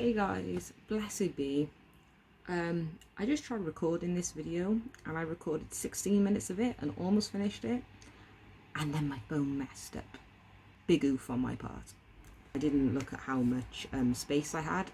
Hey guys, blessed be. I just tried recording this video and I recorded 16 minutes of it and almost finished it, and then my phone messed up. Big oof on my part. I didn't look at how much space I had.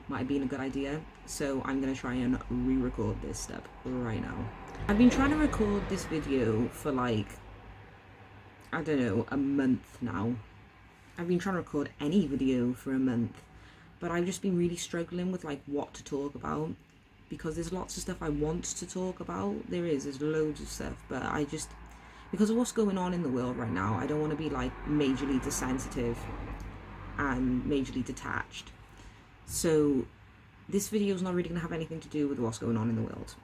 Might have been a good idea, so I'm gonna try and re-record this step right now. I've been trying to record this video for like, I don't know, a month now. I've been trying to record any video for a month, but I've just been really struggling with like what to talk about, because there's lots of stuff I want to talk about. There's loads of stuff, but I just, because of what's going on in the world right now, I don't want to be like majorly desensitive and majorly detached. So this video is not really going to have anything to do with what's going on in the world.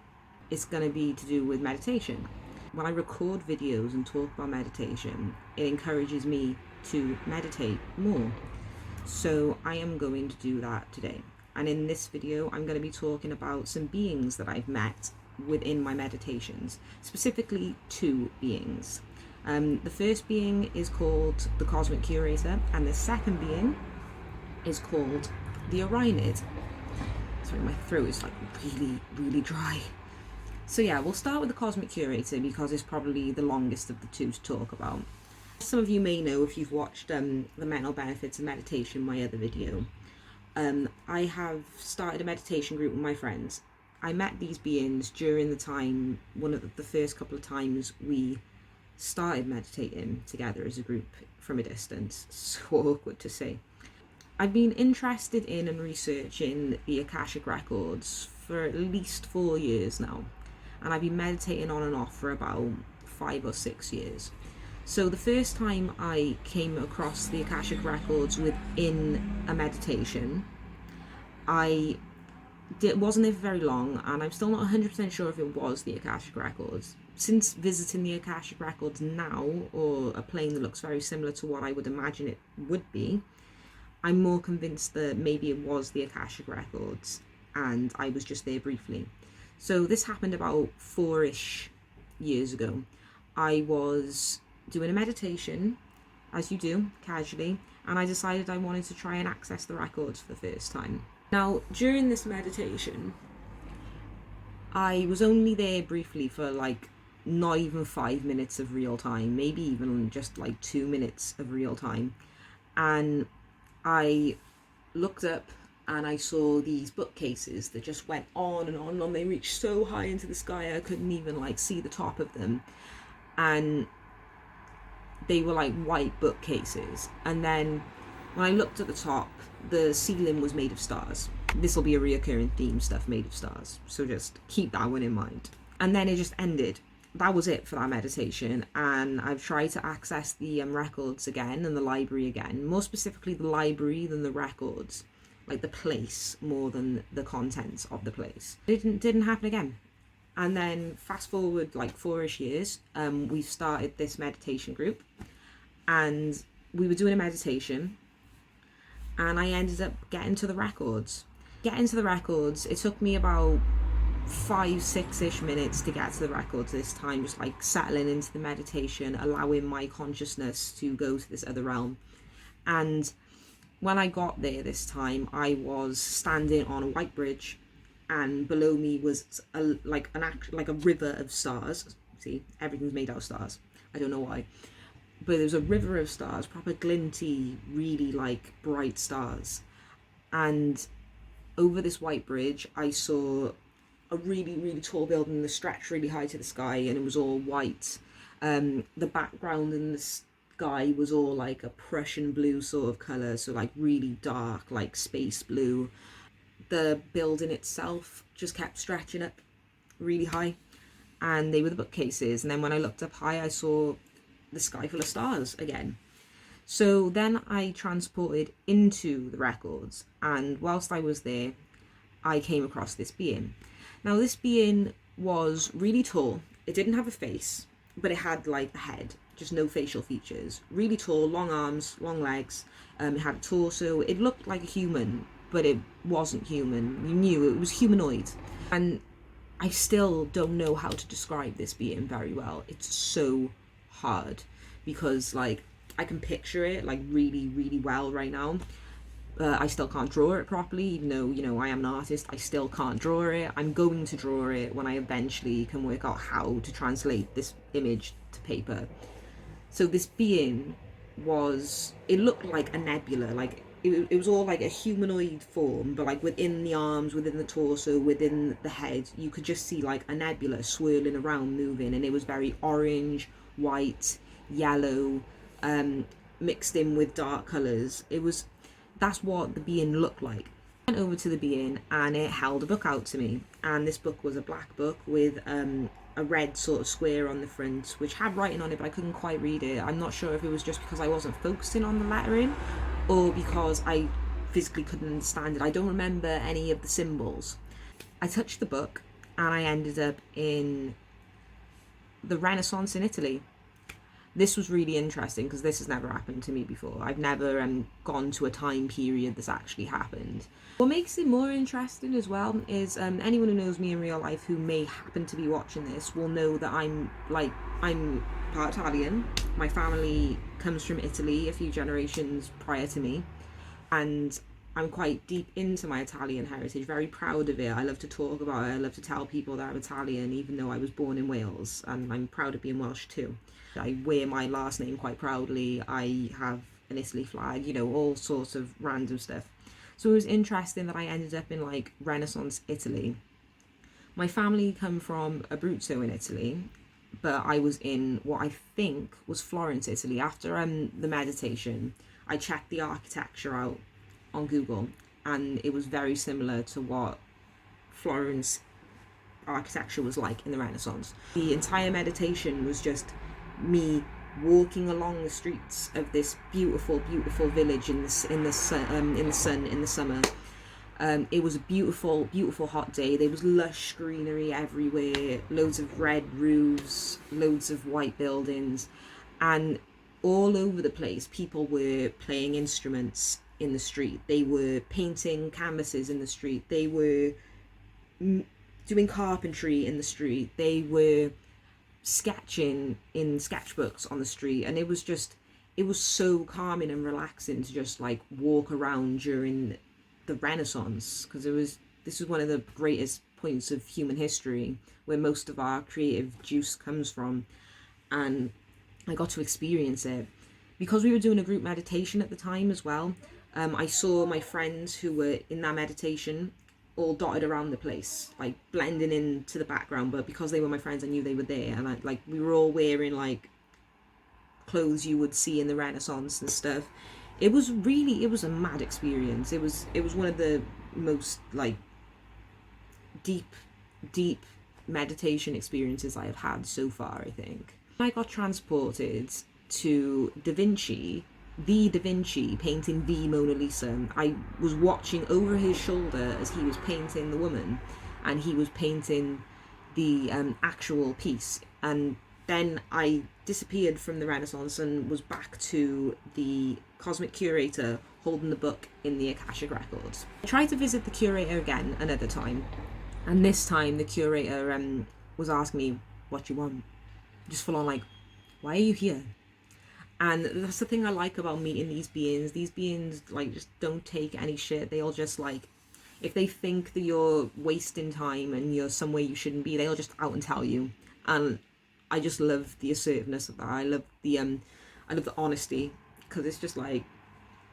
It's going to be to do with meditation. When I record videos and talk about meditation, it encourages me to meditate more. So I am going to do that today. And in this video, I'm going to be talking about some beings that I've met within my meditations, specifically two beings. The first being is called the Cosmic Curator, and the second being is called the Orionid. Sorry, my throat is like really dry. So yeah, we'll start with the Cosmic Curator because it's probably the longest of the two to talk about. Some of you may know if you've watched the mental benefits of meditation, my other video. I have started a meditation group with my friends. I met these beings during the time, one of the first couple of times we started meditating together as a group from a distance. So awkward to say. I've been interested in and researching the Akashic Records for at least 4 years now, and I've been meditating on and off for about 5 or 6 years. So the first time I came across the Akashic Records within a meditation, wasn't there for very long, and I'm still not 100% sure if it was the Akashic Records. Since visiting the Akashic Records now, or a plane that looks very similar to what I would imagine it would be, I'm more convinced that maybe it was the Akashic Records and I was just there briefly. So this happened about 4-ish years ago. I was doing a meditation, as you do, casually, and I decided I wanted to try and access the records for the first time. Now, during this meditation, I was only there briefly for like not even 5 minutes of real time, maybe even just like 2 minutes of real time. And I looked up and I saw these bookcases that just went on and on and on. They reached so high into the sky I couldn't even like see the top of them. And they were like white bookcases. And then when I looked at the top, the ceiling was made of stars. This will be a reoccurring theme, stuff made of stars. So just keep that one in mind. And then it just ended. That was it for that meditation, and I've tried to access the records again and the library again, more specifically the library than the records, like the place more than the contents of the place. It didn't happen again. And then fast forward like 4-ish years, we started this meditation group, and we were doing a meditation, and I ended up getting to the records. Getting to the records, it took me about 5-6-ish minutes to get to the records this time, just like settling into the meditation, allowing my consciousness to go to this other realm. And when I got there this time, I was standing on a white bridge, and below me was a river of stars. See, everything's made out of stars. I don't know why, but there's a river of stars, proper glinty, really like bright stars. And over this white bridge, I saw a really tall building that stretched really high to the sky, and it was all white. The background in the sky was all like a Prussian blue sort of colour, so like really dark, like space blue. The building itself just kept stretching up really high, and they were the bookcases. And then when I looked up high, I saw the sky full of stars again. So then I transported into the records, and whilst I was there, I came across this being. Now this being was really tall. It didn't have a face, but it had like a head, just no facial features. Really tall, long arms, long legs. It had a torso. It looked like a human, but it wasn't human. You knew it was humanoid. And I still don't know how to describe this being very well. It's so hard because like I can picture it like really well right now. I still can't draw it properly, even though, you know, I am an artist. I still can't draw it. I'm going to draw it when I eventually can work out how to translate this image to paper. So this being it looked like a nebula, like it was all like a humanoid form, but like within the arms, within the torso, within the head, you could just see like a nebula swirling around, moving, and it was very orange, white, yellow, mixed in with dark colors. That's what the being looked like. I went over to the being and it held a book out to me, and this book was a black book with a red sort of square on the front, which had writing on it, but I couldn't quite read it. I'm not sure if it was just because I wasn't focusing on the lettering or because I physically couldn't understand it. I don't remember any of the symbols. I touched the book and I ended up in the Renaissance in Italy. This was really interesting because this has never happened to me before. I've never gone to a time period this actually happened. What makes it more interesting as well is anyone who knows me in real life who may happen to be watching this will know that I'm part Italian. My family comes from Italy a few generations prior to me, and I'm quite deep into my Italian heritage, very proud of it. I love to talk about it. I love to tell people that I'm Italian, even though I was born in Wales, and I'm proud of being Welsh too. I wear my last name quite proudly. I have an Italy flag, you know, all sorts of random stuff. So it was interesting that I ended up in like Renaissance Italy. My family come from Abruzzo in Italy, but I was in what I think was Florence, Italy. After the meditation, I checked the architecture out on Google, and it was very similar to what Florence architecture was like in the Renaissance. The entire meditation was just me walking along the streets of this beautiful village in the sun in the summer. It was a beautiful hot day. There was lush greenery everywhere, loads of red roofs, loads of white buildings, and all over the place people were playing instruments in the street. They were painting canvases in the street. They were doing carpentry in the street. They were sketching in sketchbooks on the street, and it was so calming and relaxing to just like walk around during the Renaissance, because this was one of the greatest points of human history where most of our creative juice comes from, and I got to experience it because we were doing a group meditation at the time as well. I saw my friends who were in that meditation all dotted around the place, like blending into the background, but because they were my friends, I knew they were there, and we were all wearing like clothes you would see in the Renaissance and stuff. It was a mad experience. It was one of the most like deep meditation experiences I have had so far, I think. I got transported to Da Vinci painting the Mona Lisa. I was watching over his shoulder as he was painting the woman, and he was painting the actual piece. And then I disappeared from the Renaissance and was back to the Cosmic Curator holding the book in the Akashic Records. I tried to visit the curator again another time, and this time the curator was asking me, "What do you want?" Just full on like, "Why are you here?" And that's the thing I like about meeting these beings. These beings like just don't take any shit. They'll just like, if they think that you're wasting time and you're somewhere you shouldn't be, they'll just out and tell you. And I just love the assertiveness of that. I love the honesty, because it's just like,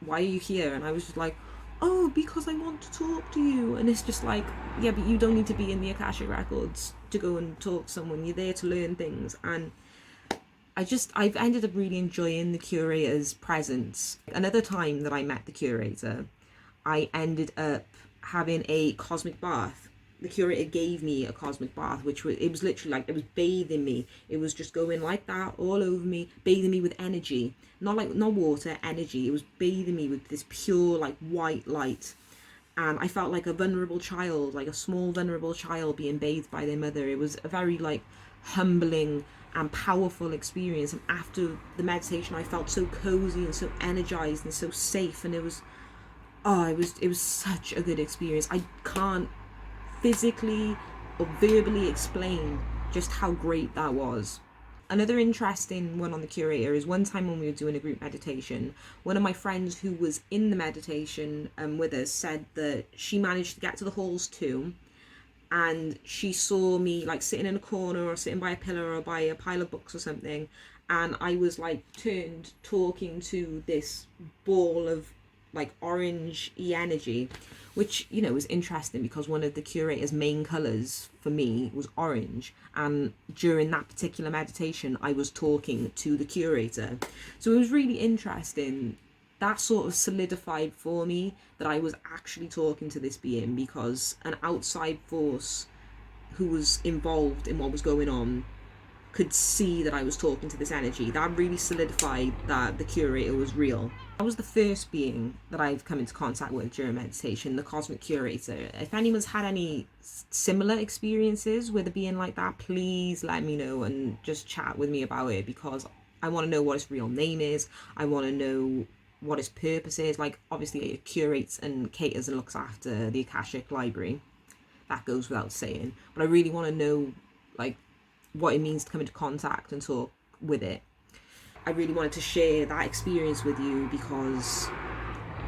why are you here? And I was just like, oh, because I want to talk to you. And it's just like, yeah, but you don't need to be in the Akashic Records to go and talk to someone. You're there to learn things. And I've ended up really enjoying the curator's presence. Another time that I met the curator, I ended up having a cosmic bath. The curator gave me a cosmic bath, it was literally like, it was bathing me. It was just going like that all over me, bathing me with energy. Not water, energy. It was bathing me with this pure like white light. And I felt like a vulnerable child, like a small vulnerable child being bathed by their mother. It was a very like humbling and powerful experience. And after the meditation, I felt so cozy and so energized and so safe. And it was such a good experience. I can't physically or verbally explain just how great that was. Another interesting one on the Curator is one time when we were doing a group meditation, one of my friends who was in the meditation with us said that she managed to get to the halls too, and she saw me like sitting in a corner or sitting by a pillar or by a pile of books or something, and I was like turned talking to this ball of like orange energy, which, you know, was interesting because one of the Curator's main colours for me was orange, and during that particular meditation I was talking to the Curator. So it was really interesting. That sort of solidified for me that I was actually talking to this being, because an outside force who was involved in what was going on could see that I was talking to this energy. That really solidified that the Curator was real. That was the first being that I've come into contact with during meditation, the Cosmic Curator. If anyone's had any similar experiences with a being like that, please let me know and just chat with me about it, because I want to know what its real name is. I want to know what its purpose is. Like, obviously it curates and caters and looks after the Akashic Library. That goes without saying. But I really want to know, like, what it means to come into contact and talk with it. I really wanted to share that experience with you because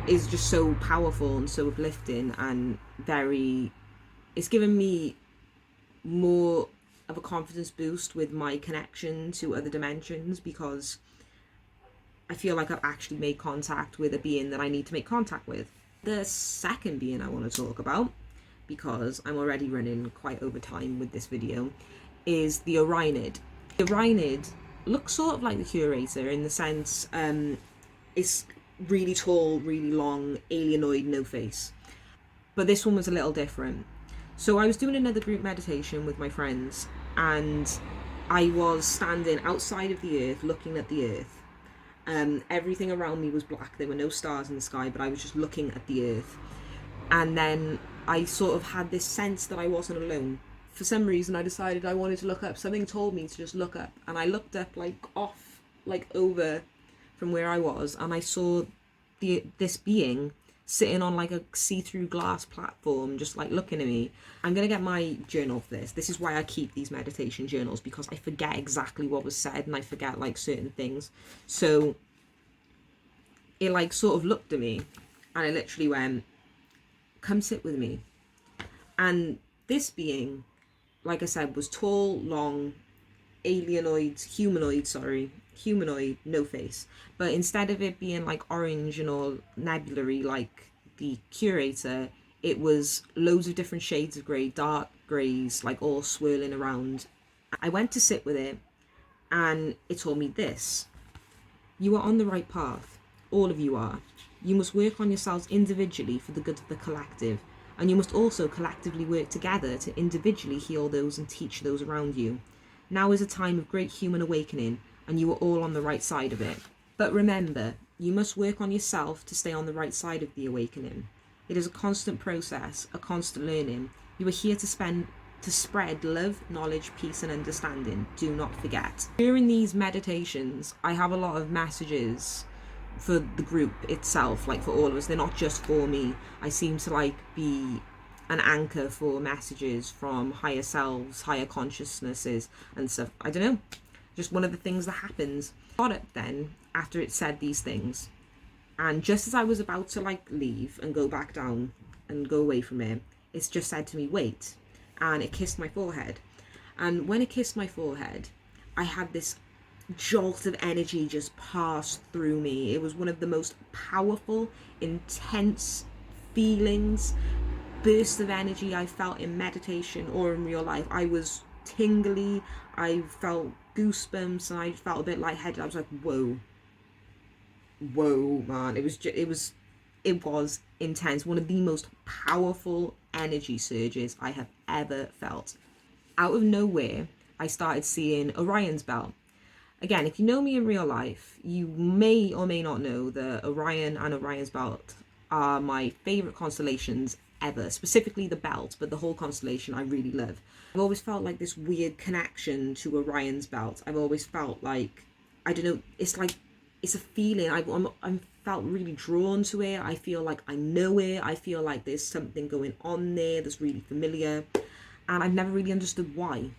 it's just so powerful and so uplifting, and it's given me more of a confidence boost with my connection to other dimensions, because I feel like I've actually made contact with a being that I need to make contact with. The second being I want to talk about, because I'm already running quite over time with this video, is the Orionid. The Orionid looks sort of like the Curator in the sense it's really tall, really long, alienoid, no face. But this one was a little different. So I was doing another group meditation with my friends, and I was standing outside of the earth looking at the earth. Everything around me was black. There were no stars in the sky, but I was just looking at the earth. And then I sort of had this sense that I wasn't alone. For some reason I decided I wanted to look up. Something told me to just look up, and I looked up over from where I was, and I saw this being sitting on like a see-through glass platform, just like looking at me. I'm gonna get my journal for this. This is why I keep these meditation journals, because I forget exactly what was said and I forget like certain things. So it like sort of looked at me and it literally went, "Come sit with me." And this being, like I said, was tall, long, humanoid, no face. But instead of it being like orange and all nebulary like the Curator, it was loads of different shades of grey, dark greys, like all swirling around. I went to sit with it, and it told me this: "You are on the right path. All of you are. You must work on yourselves individually for the good of the collective. And you must also collectively work together to individually heal those and teach those around you. Now is a time of great human awakening, and you are all on the right side of it. But remember, you must work on yourself to stay on the right side of the awakening. It is a constant process, a constant learning. You are here to spread love, knowledge, peace, and understanding. Do not forget." During these meditations, I have a lot of messages for the group itself, like for all of us. They're not just for me. I seem to like be an anchor for messages from higher selves, higher consciousnesses and stuff. I don't know, just one of the things that happens. I got up then after it said these things, and just as I was about to like leave and go back down and go away from it, it's just said to me, "Wait," and it kissed my forehead. And when it kissed my forehead, I had this jolt of energy just passed through me. It was one of the most powerful, intense feelings, bursts of energy I felt in meditation or in real life. I was tingly, I felt goosebumps, and I felt a bit lightheaded. I was like, whoa, man. It was intense. One of the most powerful energy surges I have ever felt. Out of nowhere, I started seeing Orion's belt. Again, if you know me in real life, you may or may not know that Orion and Orion's belt are my favourite constellations ever. Specifically the belt, but the whole constellation I really love. I've always felt like this weird connection to Orion's belt. I've always felt like, I don't know, it's a feeling. I'm felt really drawn to it. I feel like I know it. I feel like there's something going on there that's really familiar. And I've never really understood why.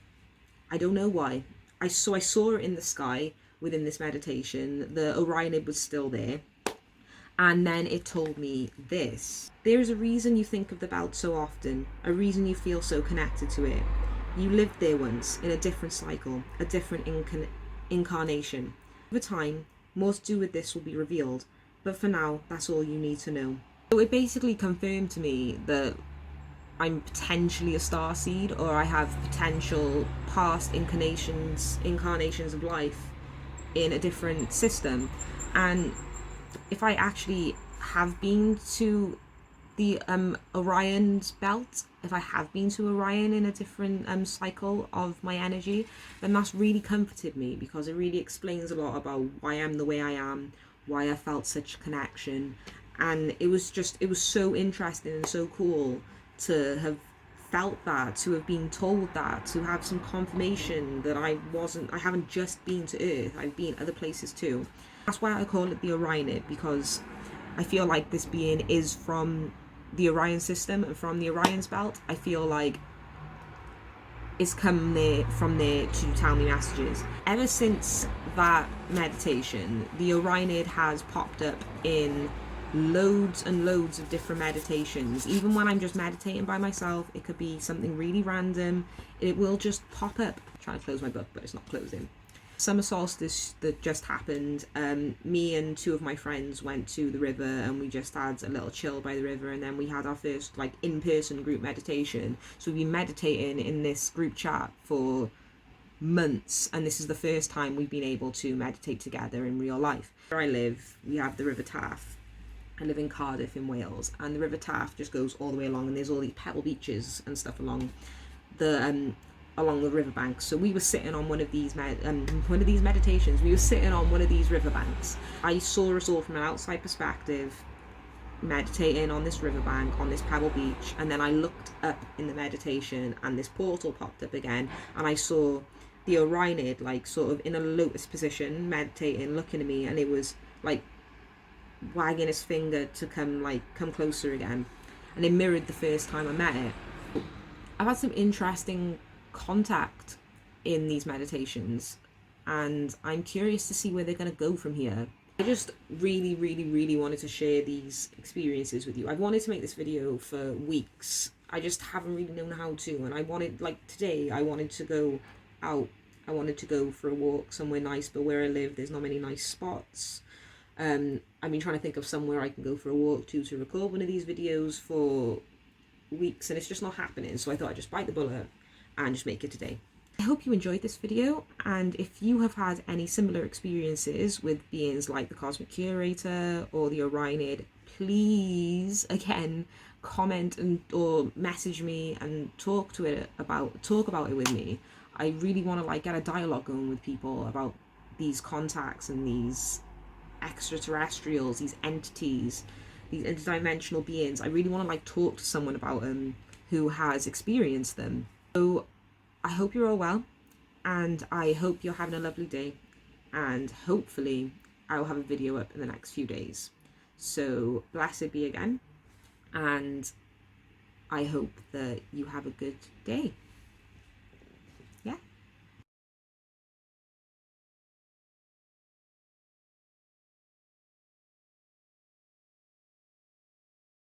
I don't know why. I saw it in the sky within this meditation. The Orionid was still there. And then it told me this. There's a reason you think of the belt so often, a reason you feel so connected to it. You lived there once, in a different cycle, a different incarnation. Over time, more to do with this will be revealed, but for now, that's all you need to know. So it basically confirmed to me that I'm potentially a starseed, or I have potential past incarnations of life in a different system. And if I actually have been to the Orion's belt, if I have been to Orion in a different cycle of my energy, then that's really comforted me, because it really explains a lot about why I'm the way I am, why I felt such a connection. And it was so interesting and so cool to have felt that, to have been told that, to have some confirmation that I haven't just been to Earth, I've been other places too. That's why I call it the Orionid, because I feel like this being is from the Orion system and from the Orion's belt. I feel like it's come from there to tell me messages. Ever since that meditation, the Orionid has popped up in loads and loads of different meditations. Even when I'm just meditating by myself, it could be something really random, it will just pop up. I'm trying to close my book, but it's not closing. Summer solstice that just happened, me and two of my friends went to the river and we just had a little chill by the river, and then we had our first like in-person group meditation. So we've been meditating in this group chat for months, and this is the first time we've been able to meditate together in real life. Where I live, we have the River Taff. I live in Cardiff in Wales, and the River Taff just goes all the way along, and there's all these pebble beaches and stuff along the riverbanks. So we were sitting on one of these meditations. We were sitting on one of these riverbanks. I saw us all from an outside perspective, meditating on this riverbank, on this pebble beach, and then I looked up in the meditation, and this portal popped up again, and I saw the Orionid like sort of in a lotus position, meditating, looking at me, and it was like wagging his finger to come closer again, and it mirrored the first time I met it. I've had some interesting contact in these meditations, and I'm curious to see where they're going to go from here. I just really wanted to share these experiences with you. I've wanted to make this video for weeks. I just haven't really known how to, and I wanted, like today, I wanted to go out. I wanted to go for a walk somewhere nice, but where I live there's not many nice spots. I've been trying to think of somewhere I can go for a walk to record one of these videos for weeks, and it's just not happening. So I thought I'd just bite the bullet and just make it today. I hope you enjoyed this video, and if you have had any similar experiences with beings like the Cosmic Curator or the Orionid, please again comment or message me and talk about it with me. I really want to get a dialogue going with people about these contacts and these extraterrestrials, these entities, these interdimensional beings. I really want to talk to someone about them who has experienced them. So I hope you're all well, and I hope you're having a lovely day, and hopefully I'll have a video up in the next few days. So blessed be again, and I hope that you have a good day.